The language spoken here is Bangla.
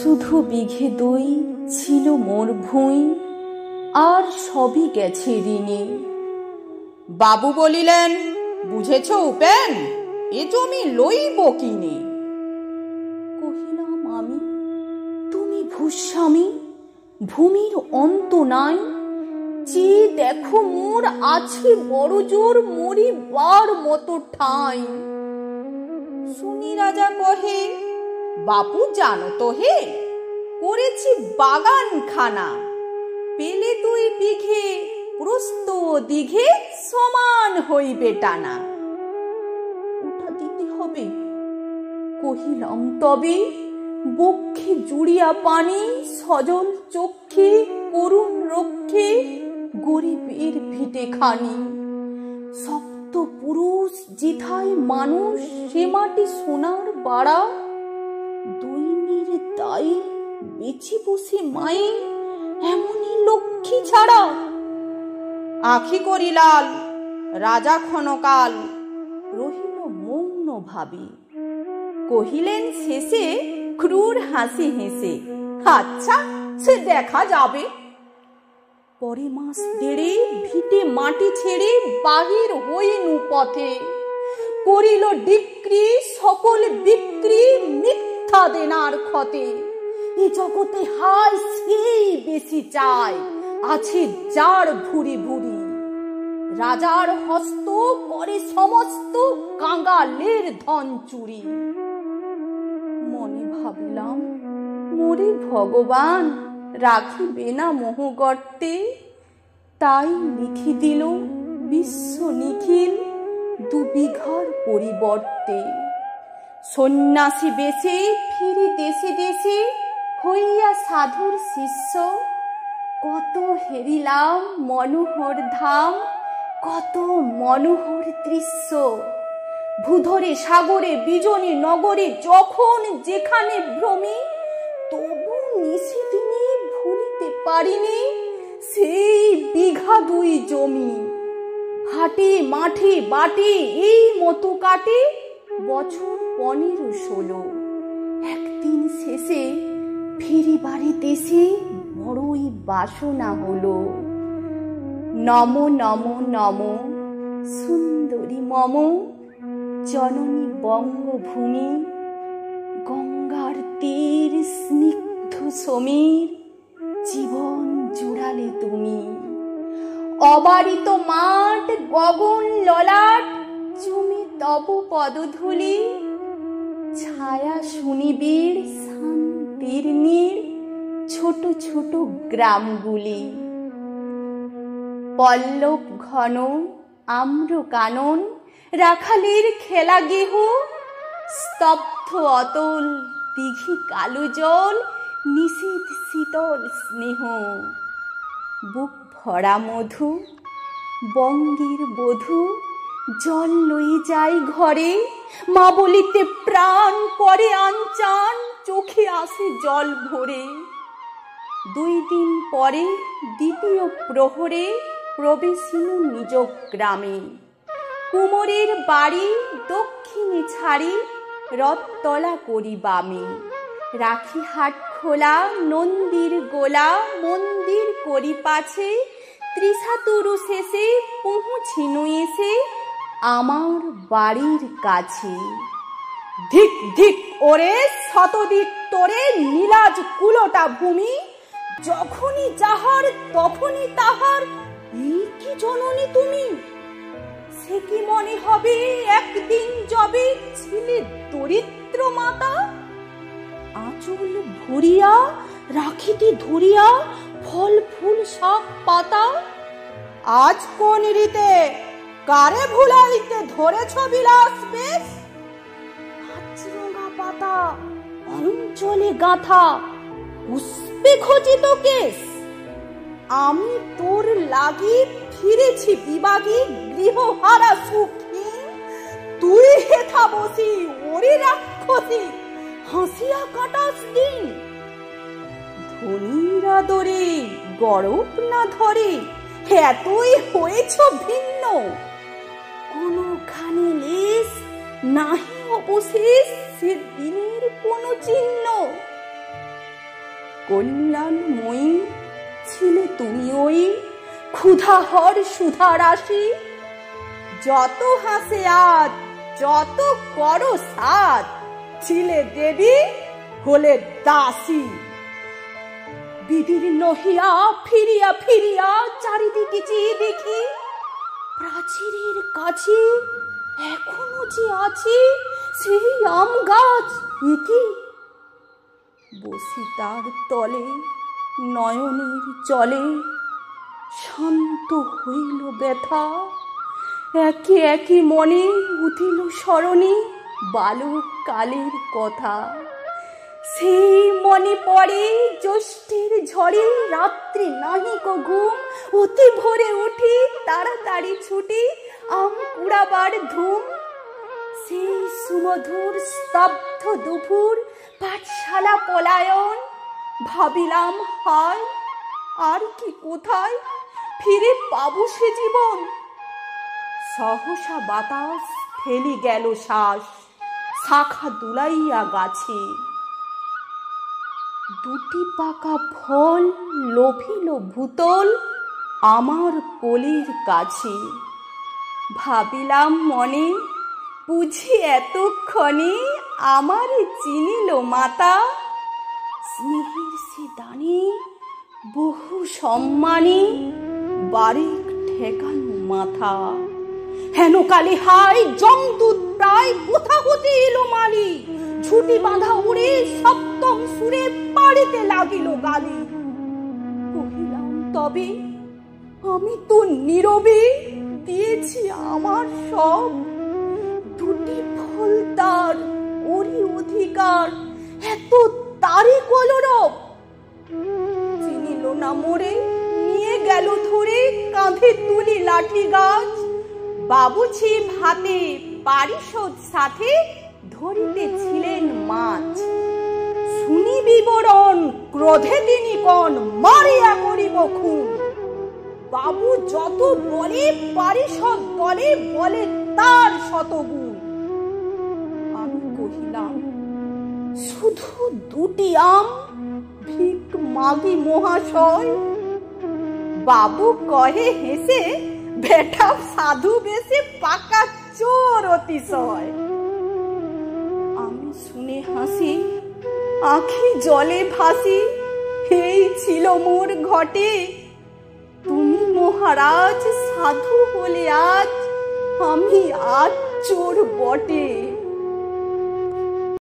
শুধু বিঘে দুই ছিল মোর ভুঁই, আর সবই গেছে ঋণে। বাবু বলিলেন, বুঝেছ উপেন, এ জমি লইব কিনে। কহিলাম আমি, তুমি ভূস্বামী, ভূমির অন্ত নাই, যে দেখো মোর আছে বড় জোর মরিবার মতো ঠাঁই। শুনি রাজা কহে, বাপু জানো তো হে, করেছি বাগান খানা, পেলে দুই বিঘে প্রস্থ ও দিঘে সমান হইবে টানা। ওটা দিতে হবে। কহিলাম তবে, বক্ষে জুড়িয়া পানি, সজল চক্ষে করুণ রক্ষে গরিবের ভিটে খানি। সপ্ত পুরুষ যেথায় মানুষ, সে মাটি সোনার বাড়া, দৈন্যের দায়ে বেঁচে বসে মায়ে এমনই লক্ষ্মী ছাড়া। আখি করিলাল, রাজা ক্ষণকাল রহিল মৌন ভাবি। কহিলেন শেষে ক্রূর হাসি হেসে, আচ্ছা সে দেখা যাবে। পরে মাস দেড়ে ভিটে মাটি ছেড়ে বাহির হইনু পথে, করিল ডিক্রি সকল বিক্রি মিথ্যা দেনার ক্ষতে। এ জগতে হায় সেই বেশি চায়, আছে যার ভুরি ভুরি। রাজার হস্ত করে সমস্ত কাঙালের ধন চুরি। মনে ভাবিলাম, মোরে ভগবান রাখিবে না মোহ গর্তে, তাই লিখি দিল বিশ্ব নিখিল 2 বিঘার পরিবর্তে। সন্ন্যাসী বেশে ফিরি দেশে দেশে, হইয়া সাধুর শিষ্য। কত হেরিলাম মনোহর ধাম, কত মনোহর দৃশ্য। ভূধরে সাগরে বিজনে নগরে যখন যেখানে ভ্রমি, তবু নিশিদিনে ভুলিতে পারিনি সেই বিঘা 2 জমি। হাটে মাঠে বাটে এই মতো কাটে বছর 15-16। একদিন শেষে ফিরিবারে দেশে বড়ই বাসনা হলো। নম নম নম সুন্দরী মম জননী বঙ্গভূমি, গঙ্গার তীর স্নিগ্ধ সমীর জীবন জুড়ালে তুমি। অবারিত মাঠ গগন ললাট চুমি তব পদধূলি, ছায়া শুনিবির শান্তির নীড় ছোট ছোট গ্রামগুলি। পল্লব ঘন আম্র কানন রাখালির খেলা গেহ, স্তব্ধ অতল দিঘি কালো জল নিশীথ শীতল স্নেহ। বুক ভরা মধু বঙ্গের বধূ জল লই যাই ঘরে, মা বলিতে প্রাণ করে আনচান চোখে আসে জল ভরে। 2 দিন পরে দ্বিতীয় প্রহরে প্রবেশিনু নিজ গ্রামে। কুমোরের বাড়ি দক্ষিণে ছাড়ি, রথতলা করি বামে। রাখি হাট খোলা নন্দীর গোলা, মন্দির করি পাছে। ত্রিশাতুরু শেষে পৌঁছিনু এসে আমার বাড়ির কাছে। ধিক ধিক ওরে শতদিক তোরে নীলাজ কুলোটা ভূমি, যখনই যাহার তখনই তাহার, এই কি জননী তুমি। সে কি মনে হবে একদিন যবে ছিলে দরিদ্র মাতা। আঁচল ভরিয়া রাখিতে ধরিয়া ফল ফুল শাক পাতা। আজ কোন রীতে কারে ভুলাইতে ধরেছ বিলাস বেশ। পাঁচরঙা পাতা অঞ্চলে গাঁথা পুষ্পে খচিত কেশ। আমি তোর লাগি ফিরেছি বিবাগী গৃহহারা সুখী, তুই হেথা বসি ওরে রাক্ষসী হাসিয়া কাটাস দিন। ধনীর আদরে গরব না ধরে এতই হয়েছ ভিন্ন, কোনখানে লেশ নাহি অবশেষ সে দিনের কোন চিহ্ন। কল্যাণময়ী ছিলে তুমি ওই ক্ষুধাহর সুধা রাশি। যত হাসে আজ, যত করো সাজ, ছিলে দেবী হলে দাসী। বিদীর্ণ হইয়া ফিরিয়া ফিরিয়া চারিদিকে চেয়ে দেখি, প্রাচীরের কাছে এখনো যে আছে সেই আম গাছ। একি বসি তার তলে নয়নের জলে, শান্ত হইল ব্যথা। একে একে মনে উঠিল স্মরণে বালক কালের কথা। সেই মনে পড়ে জ্যৈষ্ঠের ঝড়ে রাত্রি নাহিক ঘুম, অতি ভোরে উঠি তাড়াতাড়ি ছুটি আম কুড়াবার ধুম। সেই সুমধুর স্তব্ধ দুপুর পাঠশালা পলায়ন, ভাবিলাম হায় আর কি কোথায় ফিরে পাবো সে জীবন। সহসা বাতাস ফেলি গেল শ্বাস, শাখা দুলাইয়া গাছে। দুটি পাকা ফল লোভিল ভূতল আমার কোলের কাছে। ভাবিলাম মনে, বুঝি এতক্ষণে আমার চিনিল মাতা। স্নেহের সে দানে বহু সম্মানে বারেক ঠেকানো মাথা। হেন কালে হাই জমদূত প্রায় কোথা হতে এলো মালি, ছুটি বাঁধা উড়ে সপ্তম সুরে পাড়িতে লাগিল গালি। কহিলাম তবে আমি তো নীরবে দিয়েছি আমার সব, দুটি ফল তার ওরই অধিকার, এত তারই কলরব। চিনিল না মোরে, নিয়ে গেল ধরে কাঁধে তুলি লাঠি গাছ। বাবুছি ভাতে পারিষদ সাথে ধরিতেছিলেন মাছ। শুনি বিবরণ ক্রোধে তিনি কন, মারিয়া করিব খুন। বাবু যত বলে পারিষদ দলে বলে তার শতগুণ। আমি কহিলাম শুধু দুটি আম ভিক মাগি মহাশয়। বাবু কহে হেসে, বেটা সাধু বেশে পাকা চোর অতিশয়। আমি শুনে হাসি, আঁখি জলে ভাসি, এই ছিল মোর ঘটে। তুমি মহারাজ সাধু হলে আজ, আমি আজ চোর বটে।